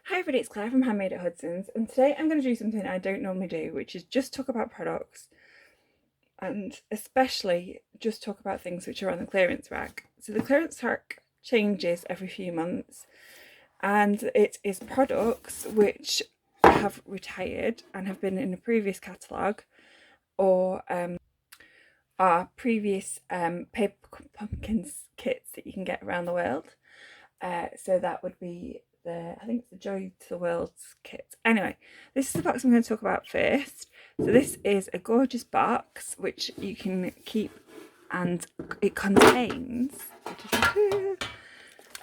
Hi everybody, it's Claire from Handmade at Hudson's, and today I'm going to do something I don't normally do, which is just talk about products, and especially just talk about things which are on the clearance rack. So the clearance rack changes every few months, and it is products which have retired and have been in a previous catalogue, or are previous paper pumpkins kits that you can get around the world. So that would be I think it's the Joy to the World's kit. Anyway, this is the box I'm going to talk about first. So this is a gorgeous box which you can keep, and it contains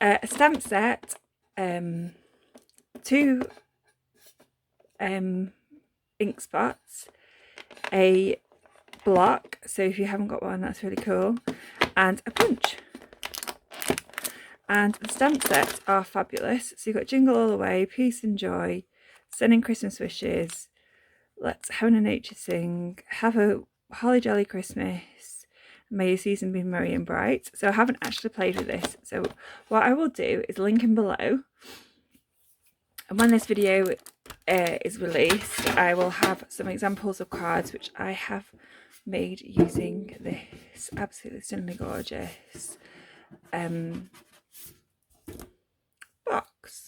a stamp set, 2 ink spots, a block, so if you haven't got one that's really cool, and a punch. And the stamp sets are fabulous. So you've got Jingle All the Way, Peace and Joy, Sending Christmas Wishes, Let's Heaven and Nature Sing, Have a Holly Jolly Christmas, May Your Season Be Merry and Bright. So I haven't actually played with this. So what I will do is link in below. And when this video is released, I will have some examples of cards which I have made using this absolutely stunningly gorgeous box.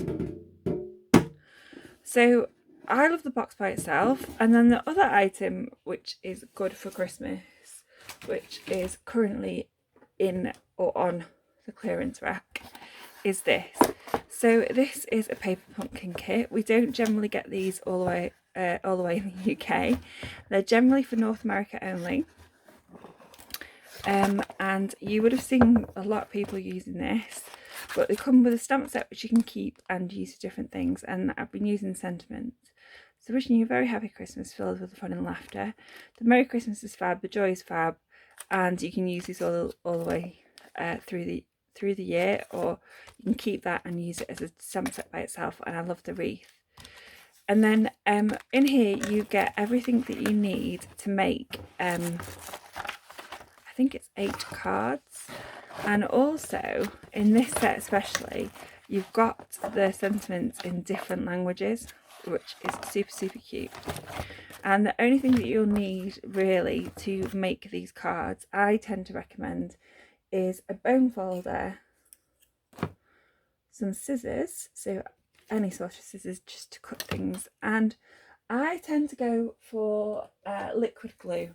So I love the box by itself, and then the other item which is good for Christmas, which is currently in or on the clearance rack, is this. So this is a paper pumpkin kit. We don't generally get these all the way in the UK. They're generally for North America only. And you would have seen a lot of people using this, but they come with a stamp set which you can keep and use for different things, and I've been using sentiments. So wishing you a very happy Christmas filled with fun and laughter. The Merry Christmas is fab, the joy is fab, and you can use these all the way through the year, or you can keep that and use it as a stamp set by itself. And I love the wreath. And then in here you get everything that you need to make I think it's 8 cards, and also in this set especially you've got the sentiments in different languages, which is super cute. And the only thing that you'll need really to make these cards, I tend to recommend, is a bone folder, some scissors, so any sort of scissors just to cut things, and I tend to go for liquid glue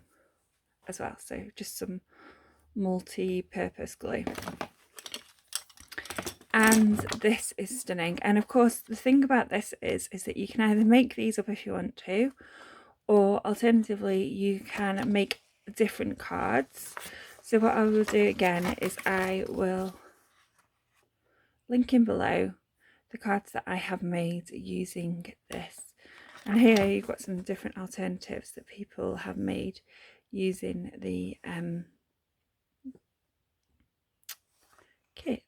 as well, so just some multi-purpose glue. And this is stunning. And of course the thing about this is that you can either make these up if you want to, or alternatively you can make different cards. So what I will do again is I will link in below the cards that I have made using this. And here you've got some different alternatives that people have made using the kit.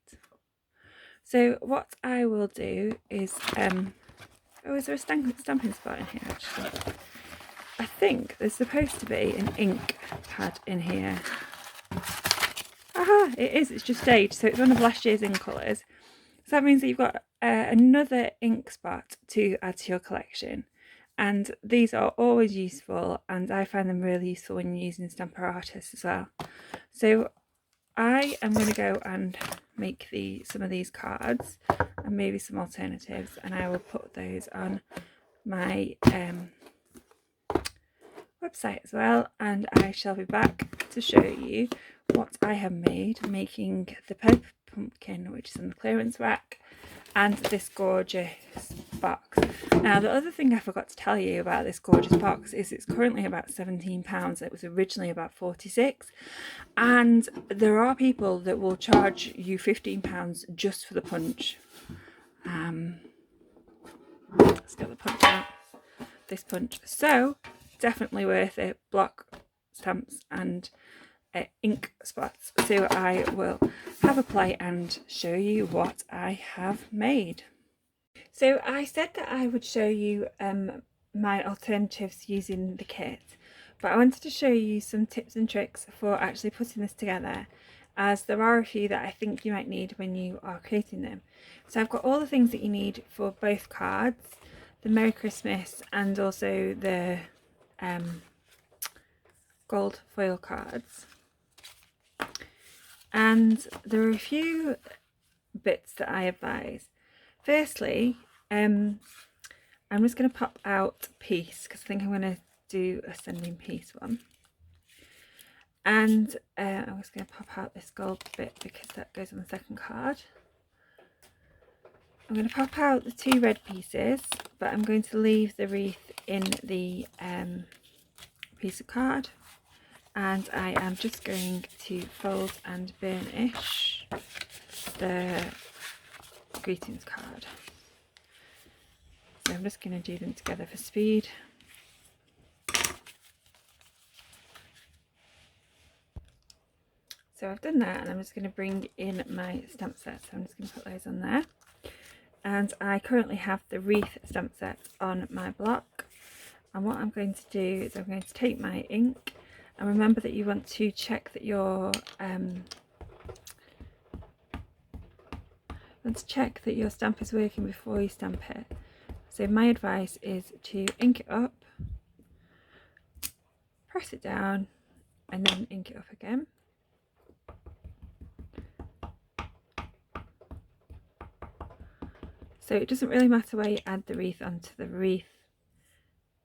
So what I will do is oh, is there a stamping spot in here actually? I think there's supposed to be an ink pad in here. Aha, it is, it's just staged, so it's one of last year's ink colours. So that means that you've got another ink spot to add to your collection. And these are always useful, and I find them really useful when you're using Stamper Artist as well. So I am going to go and make some of these cards and maybe some alternatives, and I will put those on my website as well, and I shall be back to show you what I have made making the paper pumpkin, which is on the clearance rack, and this gorgeous box. Now the other thing I forgot to tell you about this gorgeous box is it's currently about £17. It was originally about £46, and there are people that will charge you £15 just for the punch. Let's get the punch out. This punch, so definitely worth it. Block stamps and ink spots. So I will have a play and show you what I have made. So I said that I would show you my alternatives using the kit, but I wanted to show you some tips and tricks for actually putting this together as there are a few that I think you might need when you are creating them. So I've got all the things that you need for both cards, the Merry Christmas and also the gold foil cards. And there are a few bits that I advise. Firstly, I'm just going to pop out Peace because I think I'm going to do a Sending Peace one. And I'm just going to pop out this gold bit because that goes on the second card. I'm going to pop out the 2 red pieces, but I'm going to leave the wreath in the piece of card. And I am just going to fold and burnish the greetings card. So I'm just going to do them together for speed. So I've done that, and I'm just going to bring in my stamp set. So I'm just going to put those on there. And I currently have the wreath stamp set on my block. And what I'm going to do is I'm going to take my ink, and remember that you want to check that your stamp is working before you stamp it. So my advice is to ink it up, press it down, and then ink it up again. So it doesn't really matter where you add the wreath onto the wreath.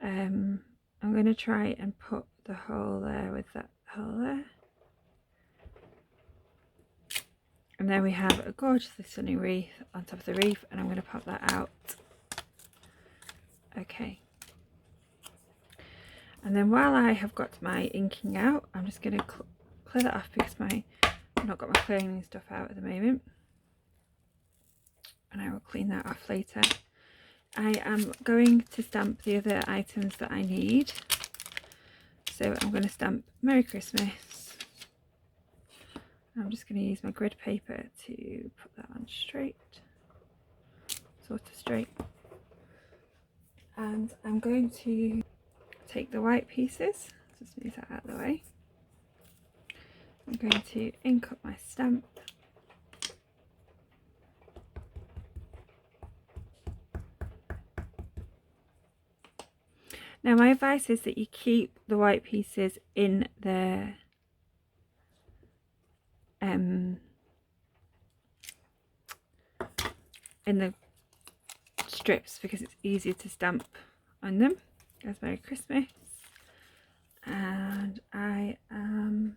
I'm going to try and put the hole there with that hole there. And then we have a gorgeously stunning wreath on top of the wreath, and I'm going to pop that out. Okay. And then while I have got my inking out, I'm just going to clear that off because I've not got my cleaning stuff out at the moment. And I will clean that off later. I am going to stamp the other items that I need. So I'm going to stamp Merry Christmas. I'm just going to use my grid paper to put that on straight, sort of straight. And I'm going to take the white pieces, just move that out of the way. I'm going to ink up my stamp. Now my advice is that you keep the white pieces in the strips because it's easier to stamp on them. There's Merry Christmas. And I am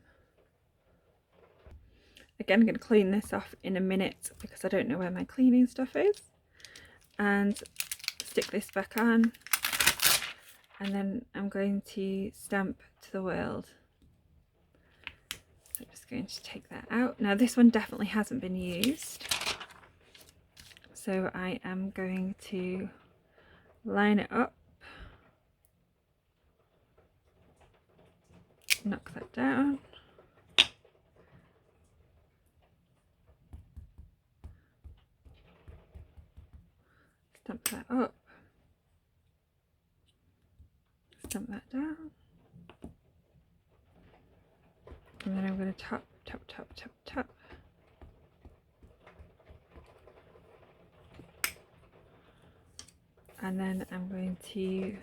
again going to clean this off in a minute because I don't know where my cleaning stuff is. And stick this back on. And then I'm going to stamp to the world. So I'm just going to take that out. Now this one definitely hasn't been used. So I am going to line it up. Knock that down. Stamp that up. Stamp that down, and then I'm going to tap, tap, tap, tap, tap. And then I'm going to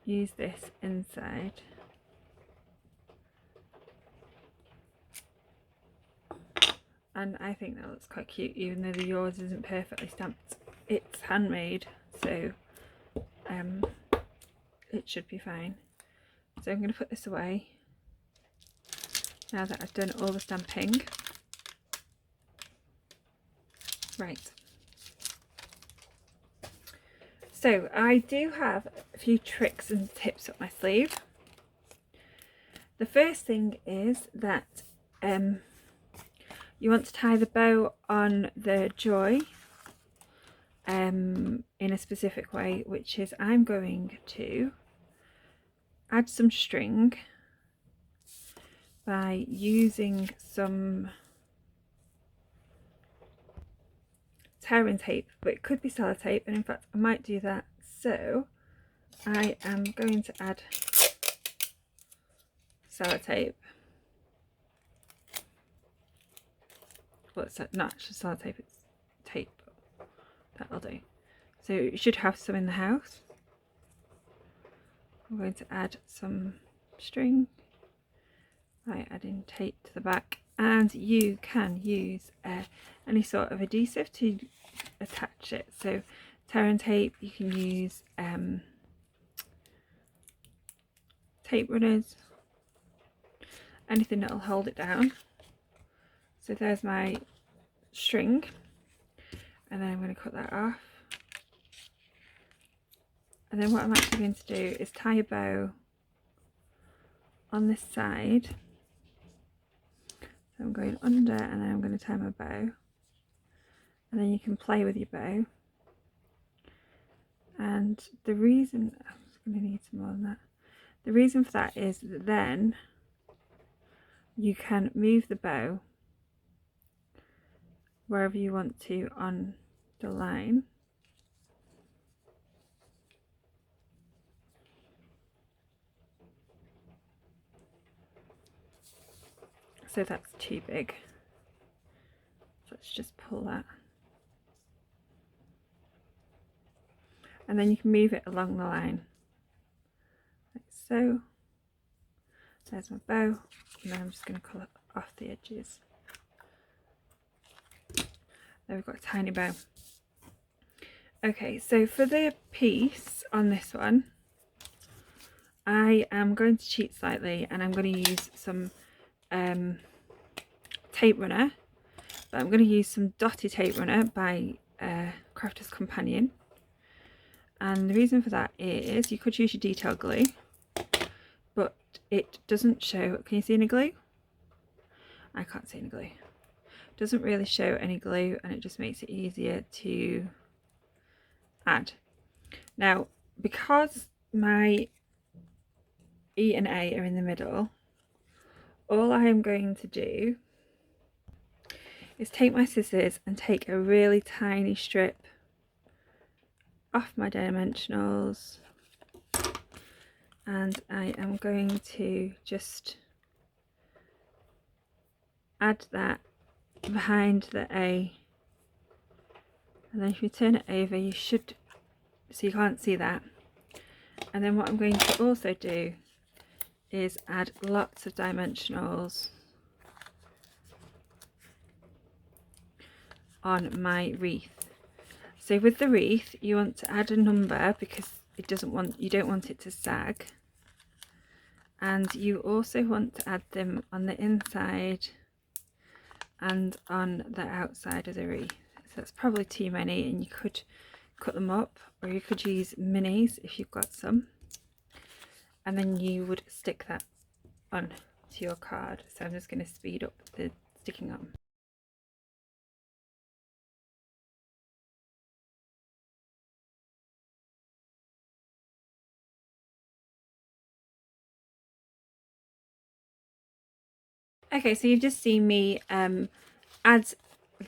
use this inside. And I think that looks quite cute, even though the yours isn't perfectly stamped. It's handmade, so it should be fine. So I'm going to put this away now that I've done all the stamping. Right. So I do have a few tricks and tips up my sleeve. The first thing is that you want to tie the bow on the joy in a specific way, which is I'm going to add some string by using some tearing tape, but it could be sellotape, and in fact I might do that. So I am going to add sellotape well, it's not actually sellotape, it's tape. That'll do. So you should have some in the house. I'm going to add some string by adding tape to the back, and you can use any sort of adhesive to attach it. So tear and tape, you can use tape runners, anything that'll hold it down. So there's my string, and then I'm going to cut that off. And then what I'm actually going to do is tie a bow on this side. So I'm going under, and then I'm going to tie my bow. And then you can play with your bow. And the reason, I'm going to need some more than that. The reason for that is that then you can move the bow wherever you want to on the line. So that's too big. So let's just pull that. And then you can move it along the line, like so. There's my bow, and then I'm just going to cut off the edges. There we've got a tiny bow. Okay, so for the piece on this one, I am going to cheat slightly, and I'm going to use some tape runner, but I'm going to use some dotty tape runner by Crafter's Companion. And the reason for that is you could use your detail glue, but it doesn't show. Can you see any glue? I can't see any glue. It doesn't really show any glue, and it just makes it easier to add. Now, because my E and A are in the middle, all I am going to do is take my scissors and take a really tiny strip off my dimensionals, and I am going to just add that behind the A, and then if you turn it over, you should, so you can't see that. And then what I'm going to also do is add lots of dimensionals on my wreath. So with the wreath, you want to add a number because you don't want it to sag, and you also want to add them on the inside and on the outside of the wreath. So that's probably too many, and you could cut them up, or you could use minis if you've got some, and then you would stick that on to your card. So I'm just going to speed up the sticking on. Okay, so you've just seen me add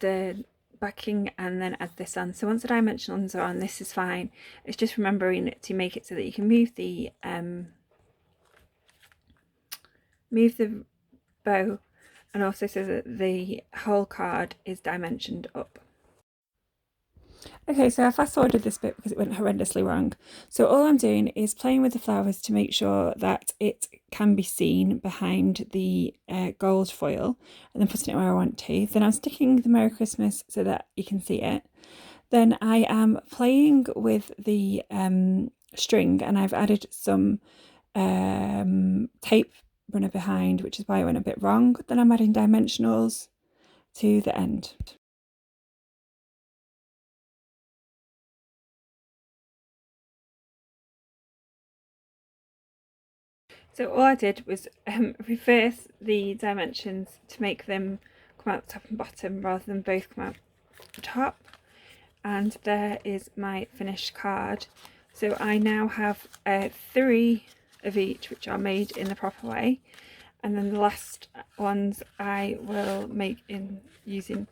the backing and then add this on. So once the dimensionals are on, this is fine. It's just remembering to make it so that you can move the bow, and also so that the whole card is dimensioned up. Okay, so I fast forwarded this bit because it went horrendously wrong. So all I'm doing is playing with the flowers to make sure that it can be seen behind the gold foil, and then putting it where I want to. Then I'm sticking the Merry Christmas so that you can see it. Then I am playing with the string, and I've added some tape runner behind, which is why I went a bit wrong. Then I'm adding dimensionals to the end. So all I did was reverse the dimensions to make them come out top and bottom rather than both come out the top. And there is my finished card. So I now have 3 of each, which are made in the proper way. And then the last ones I will make in using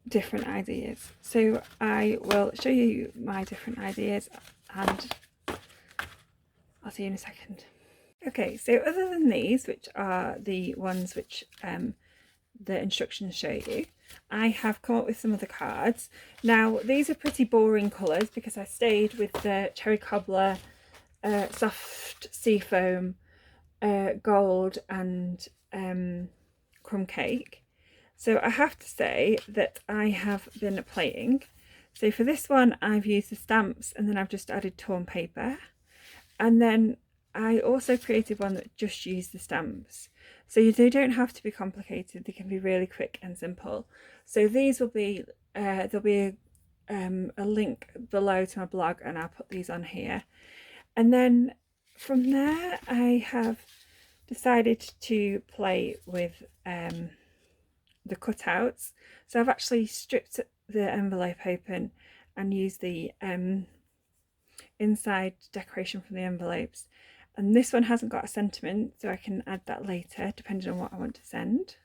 different ideas. So I will show you my different ideas, and I'll see you in a second. Okay, so other than these, which are the ones which the instructions show you, I have come up with some of the cards. Now these are pretty boring colours because I stayed with the cherry cobbler, soft seafoam, gold and crumb cake. So I have to say that I have been playing. So for this one I've used the stamps and then I've just added torn paper, and then I also created one that just used the stamps. So they don't have to be complicated, they can be really quick and simple. So these will be, there'll be a link below to my blog and I'll put these on here. And then from there I have decided to play with the cutouts. So I've actually stripped the envelope open and used the inside decoration from the envelopes, and this one hasn't got a sentiment, so I can add that later depending on what I want to send.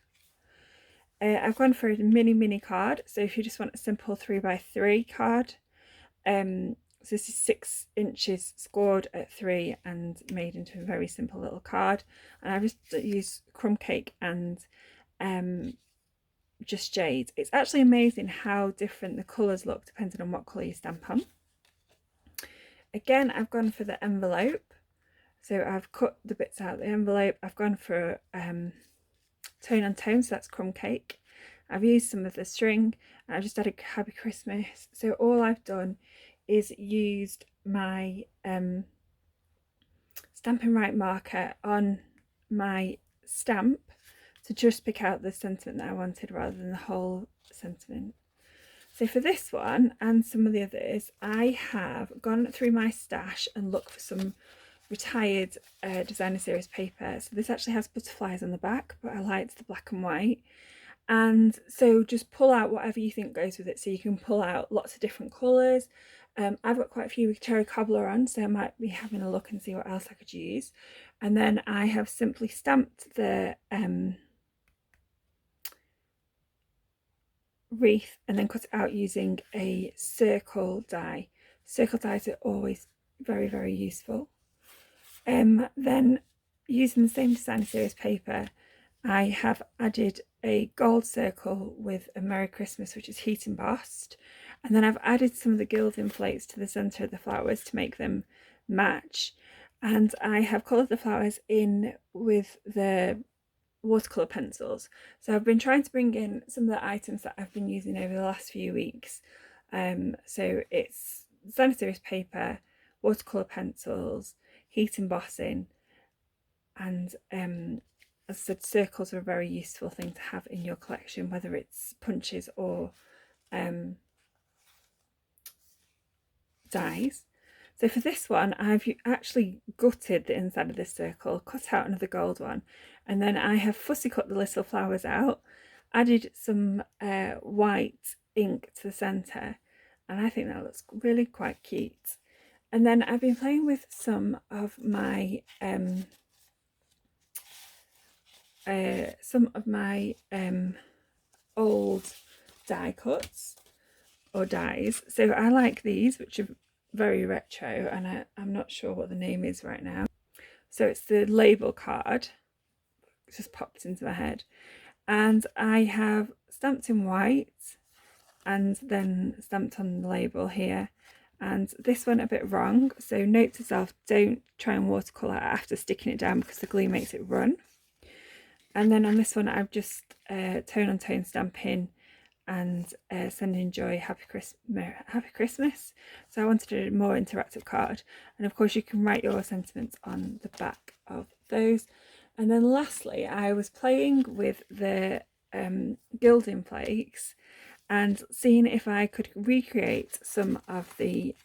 I've gone for a mini card, so if you just want a simple 3x3 card, so this is 6 inches scored at 3 and made into a very simple little card, and I just use crumb cake and just jade. It's actually amazing how different the colours look depending on what colour you stamp on. Again, I've gone for the envelope, so I've cut the bits out of the envelope. I've gone for tone on tone, so that's crumb cake. I've used some of the string and I've just added Happy Christmas. So all I've done is used my Stampin' Right marker on my stamp to just pick out the sentiment that I wanted rather than the whole sentiment. So for this one and some of the others, I have gone through my stash and looked for some retired designer series paper. So this actually has butterflies on the back, but I liked the black and white. And so just pull out whatever you think goes with it. So you can pull out lots of different colours. I've got quite a few with cherry cobbler on, so I might be having a look and see what else I could use. And then I have simply stamped the wreath and then cut it out using a circle die. Circle dies are always very useful. Then using the same designer series paper, I have added a gold circle with a Merry Christmas, which is heat embossed, and then I've added some of the gilding flakes to the centre of the flowers to make them match, and I have coloured the flowers in with the watercolour pencils. So I've been trying to bring in some of the items that I've been using over the last few weeks. So it's designer series paper, watercolour pencils, heat embossing, and as I said, circles are a very useful thing to have in your collection, whether it's punches or dies. So for this one, I've actually gutted the inside of this circle, cut out another gold one, and then I have fussy cut the little flowers out, added some white ink to the centre, and I think that looks really quite cute. And then I've been playing with some of my old die cuts or dies. So I like these, which are very retro, and I'm not sure what the name is right now. So it's the label card, it just popped into my head, and I have stamped in white and then stamped on the label here, and this went a bit wrong, so note to self, don't try and watercolour after sticking it down because the glue makes it run. And then on this one I've just tone on tone stamping and sending joy, happy Christmas. So I wanted a more interactive card, and of course you can write your sentiments on the back of those. And then lastly, I was playing with the gilding flakes and seeing if I could recreate some of the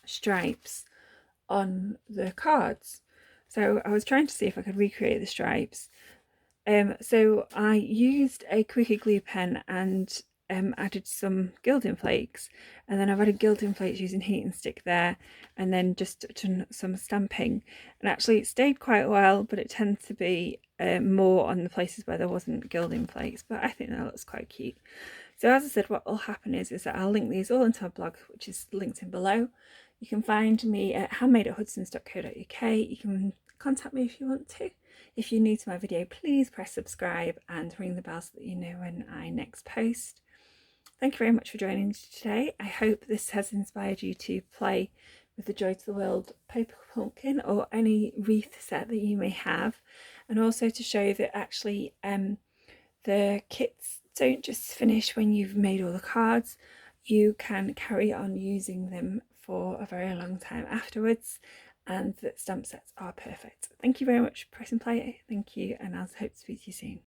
stripes on the cards. So I was trying to see if I could recreate the stripes. So I used a quickie glue pen and added some gilding flakes, and then I've added gilding flakes using heat and stick there, and then just done some stamping, and actually it stayed quite well, but it tends to be more on the places where there wasn't gilding flakes, but I think that looks quite cute. So as I said, what will happen is that I'll link these all into my blog, which is linked in below. You can find me at handmade@hudsons.co.uk. You can contact me if you want to. If you're new to my video, please press subscribe and ring the bell so that you know when I next post. Thank you very much for joining today. I hope this has inspired you to play with the Joy to the World paper pumpkin or any wreath set that you may have, and also to show that actually the kits don't just finish when you've made all the cards. You can carry on using them for a very long time afterwards, and that stamp sets are perfect. Thank you very much for pressing play. Thank you, and I'll hope to speak to you soon.